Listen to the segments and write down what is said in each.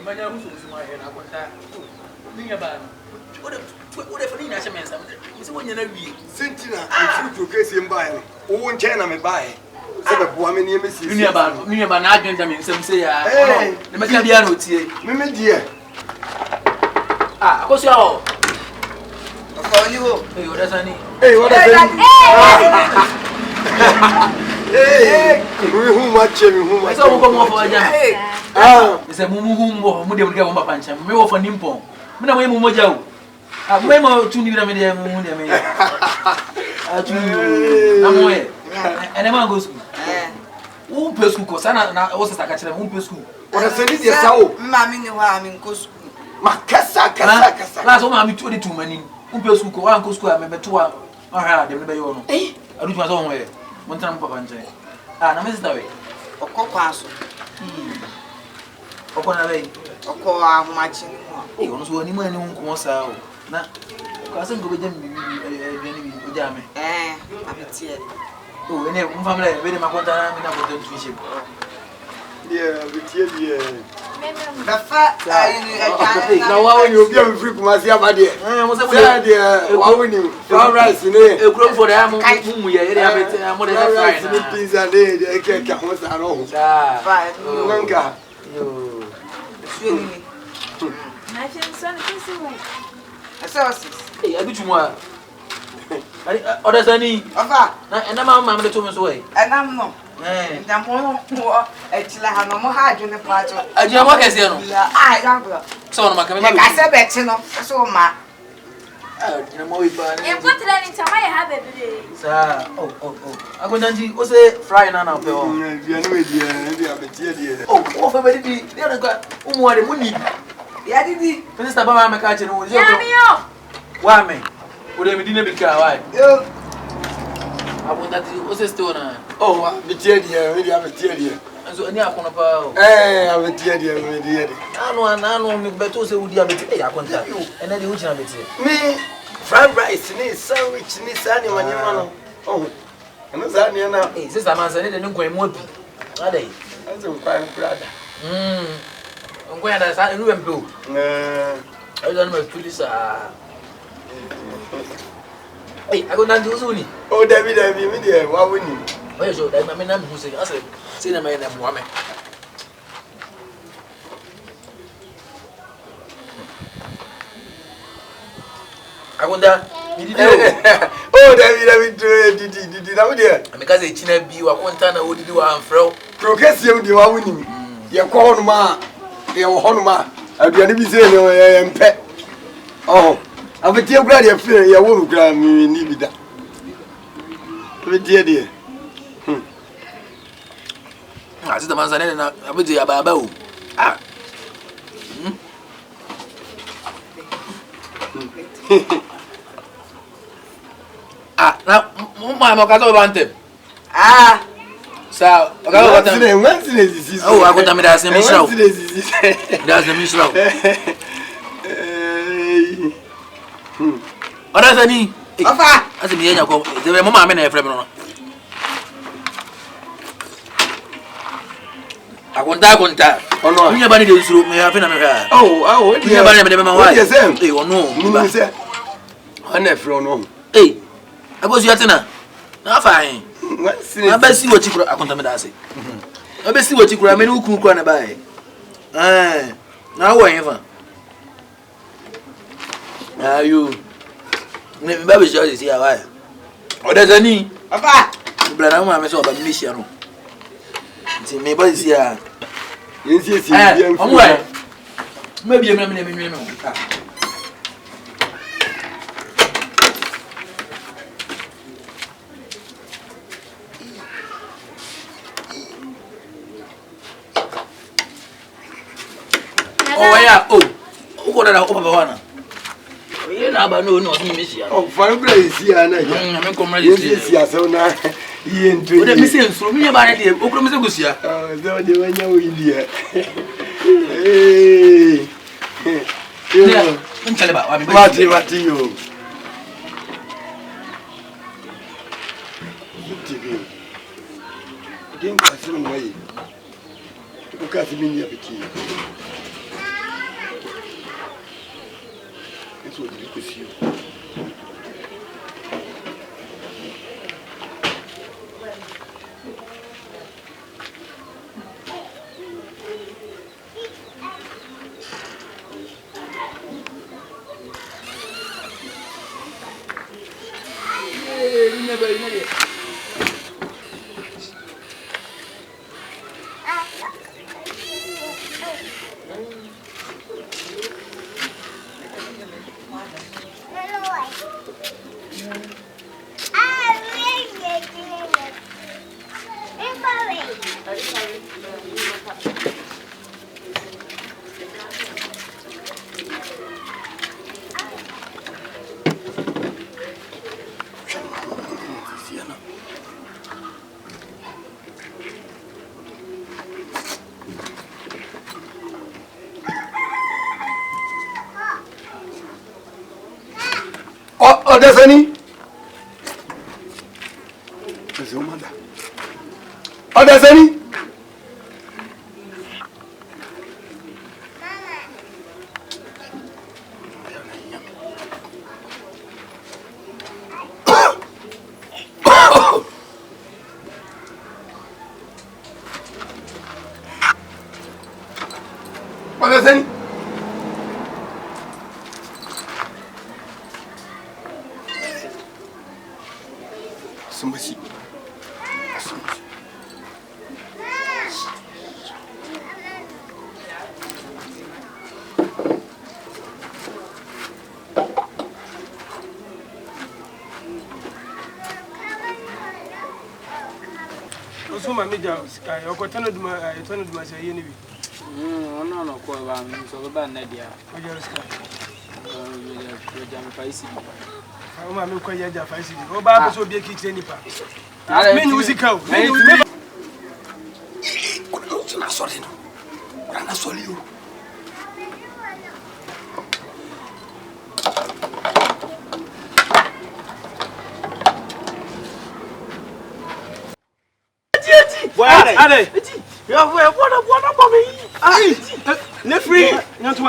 Manya who's my head, I want that. Think about what if I need a man? It's when you're Sentina, if you case him by, who won't China me buy? Woman, you miss me about Benjamin, some say, the Macabiano tea. Mimi dear. Ah, what's your Hey, what does Hey, who much who I come off for a jam. It's a mumu whom would get one punch and me for Nimpo. Mina way Mumojo. I may more to need a medium. I'm away. And I'm go school. Who plays school? Sana was a catch them. Who plays school? What I said is yes, oh, Mammy, I'm in Cosco. Macassa, last one, I'm 22 money. Who plays school? One go school, I remember 2 hours. I had them by your own. I do my own way. One time, Papa and say, ah, no, Mr. Way. Or Copasso. Or Conaway. Or Coa matching. He was one in who was out. Now, cousin go with them, Jammy. I'm a tear. Oh, and then family, very much what I'm in about the fishing. Yeah, we tell you. The fact now, when you be free, must have my dear. I was a dear. Why would you? All right, a group for them. We are more than a friend. Pizza, they can't come with our own. Fine, you. I think so. I saw a bit more. Others, any and I'm mamma the Thomas way. And I'm not. And I'm more actually have no more hard in the part. I do what is there. I don't so I said better no so ma. You know, if what learning to my habit, sir. Oh. I go down to what's a fry and up. Oh, for baby, the other got more than money. Yeah, did he? Mr. Baba, my catching. Why, me? Would they be dinner because I want that was a stone. Oh, the tear dear, really have a tear dear. And so, any upon a power. Eh, I'm a tear dear, I know, but also would you have a contact you and then you would have it. Me, fried rice, and sandwich, and sunny when you want. Oh, and the sunny now. Sister Manson, and don't go more. Are they? I'm so quite brother. I'm going to say, you and blue. I don't know if this hey, I go down to Zuni. Oh, David, me there. Why wouldn't you? Oh, so that my name who say, I said, see the man and woman. I wonder, oh, David, did you know there? Because a chin be one time I would do one fro. Procasium, you are winning. Your corner, your honor, I'll be saying, pet. Oh. I'm a dear glad you're feeling your woman, grab me, need that. Dear. I said the man's and I would say about now, my Mocato wanted. So, I got oh, I got them as a Michel. That's the Michel. What does any? As a young go, there were mamma and a friend. I want that. Oh, no, nobody goes through me. Oh, nobody, my wife. Yes, you know, I'm a friend. Hey, I was your dinner. Now, fine. I bet see what you could accommodate. I bet see what you could. I mean, who could run by? Now, whatever. Are you? Baby, sure is here. Why? What does any? Papa, but I'm a mess of a mission. Maybe it's here. Yes, maybe a minute. Oh, yeah. Oh, what are over? You know, but no, miss you. Oh, fine place here. I'm coming here. So now, he ain't doing the missing from me about it. Oklahoma, oh, they were no idea. Hey, I'm telling about what you didn't pass him away. Look at me, so di kusi Odesani. Azumada. Odesani. Odesani. Sumbasi. Osuma meja sky okotano duma etano duma se yeni bi ono no ko ba mi so ba na dia o je sky yo jam faisi o ma me ko ye ja faisi o ba be so bi kitire nipa me ni usika o me Ko na sori no. Ko na sori o. Ade. Ya we bona mama yi. Ai. Ne free. Nyanto.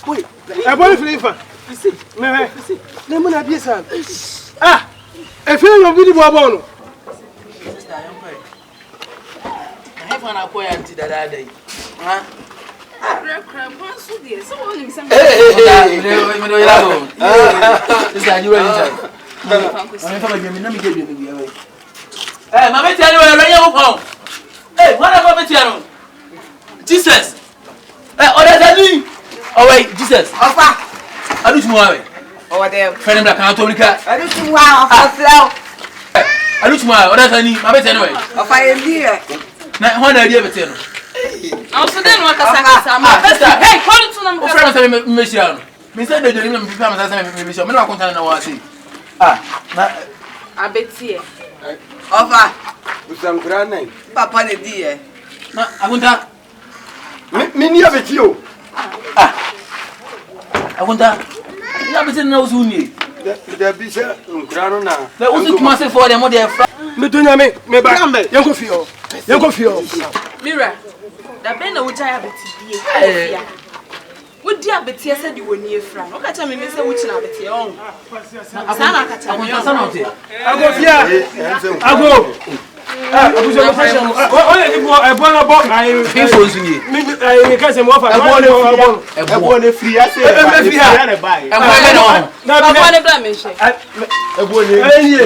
Boy. E boy free fa. Me. Ne mo na bi sa. Ah. E fe yo bi di bo no. Sister Yonkwe. Na hefa na ko ya nti dada dai. Ha? Crab so there. So what you say? Me do yira go. Sister you ready inside? I'm fa ba bi me na me ge bi me bi away. Eh, mama tia no we yen wo. Eh, what about me tia no? Jesus. Eh, Odesani. Oh wait, Jesus. Ofa. Adu tumu awe. Over there. Friend bla kan to nika. Adu tumu ofa flow. Adu tumu awe, Odesani, mama tia no we. Ofa ye Na ho na ri ebete no. I'm so then what kasa ma. Hey, call it to them. O friend say me shia no. Me say de jori me pipa me say me shia. Me na konta na wa say. Ah, na Abetie. Ofa. Usankura nai. Papa ne di e. na agunta. Me ni abeti o. Ah. Agunta. Ya bete na usu ni. Da bi se nkura no na. Na usu kuma se for dem mo dey fra. Me do nya me ba. Yanko fi o. Mira. Da be na wuja ya betie. Wodi abetie se di woni efra. O ka cha me se wuchi na abetie on. Sana ka cha. Agunta sana ote. Ago fia. Ago. Abuja mo fashion. O le ni bo e bo na bo ai. Fifo nsu ni. Me ka se mo fa. Ebo ne free ase. Free na bai. Ebo be no. Na Papa ne bla me she. Ebo ne. Eye.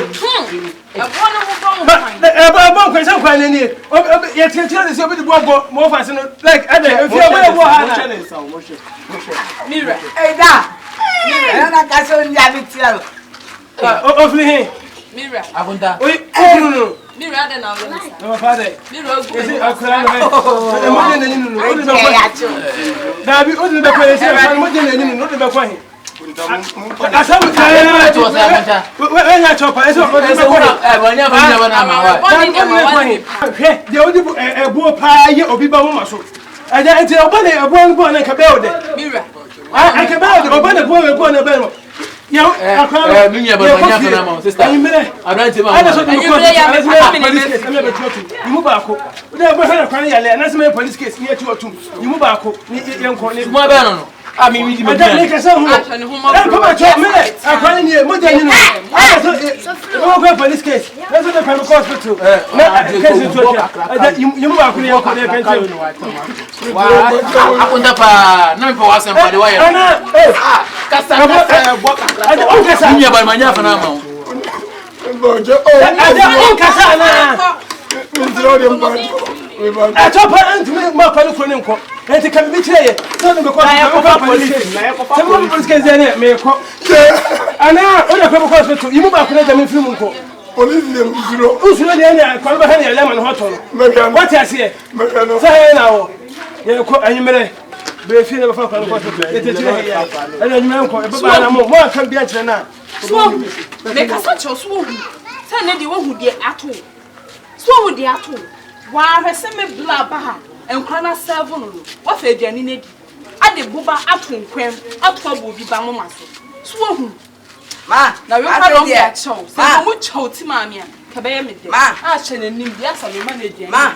Ebo na mo bo mo. Ebo ko se kwa ni ni. Ye tire se obi di bo mo fa se no like ade e fi e bo ha na. Mira. Hey da. Mira na ka so ndi abitia. O fli hin. Mira. Agunta. Oi, no. Mira de na we na. No father. Mira o Esi go. akura no. E mo de nani no. O de be Ay kwa. ya cho. Dabi o de be kwa esi fa mo de nani no. O de be kwa hin. Asamu Agunta to say agunta. We nya chopa esi o de be kwa. Eh, bo nya fa nya ba na ma wa. Body de ma wa ni. Hwe, de o di ebu pa ye obi ba mo maso. Aja enti obo ne ebu bo na ka be o de. Mira. I can buy the obo ne bo na be mo. Ya akwa. Me nya ba nya fa na ma sister. Ayimere. Abrante ma. Ana so de ko. Police case. Me be tuatu. Yimu ba ko. De bo hana kwan ya le na se me police case ni ati otum. Yimu ba ko. Ni yenko ni. Mo be no no. Ah, me di me. Ada me kasa hu. Ahwe ne ho ma. Papa cho me. Akwani ni mo jani no. Mo go police case. Let's go to hospital. Na case to ya. Ada yimu ba ku ne ya ko ne penti. Wa akonda pa na me pa wa sempa de wa ya. Ana Kasa boka. ada on kasa. Nya ba manya fa na ma. Ada on kasa na. I top and my colleague in court. And to come be here. So the police. Some police can say, may call. And now, on the hospital, you move back to them in film. Police, who's really any call behind a lemon hotel. What I say? Say now. You may be feeling of a hospital. And then you know, more can be answered now. So, make us such a swoon. Tell the one who did at all. So would the atom. Why has semi blabba and crana 7? What a journey need? At the booba atom quem, at what will be Bamas. Swoon. Ma, now you are on that show. So much ho, Timamia, Cabaya, Ma, Ashen and Nimbias and the manager. Ma,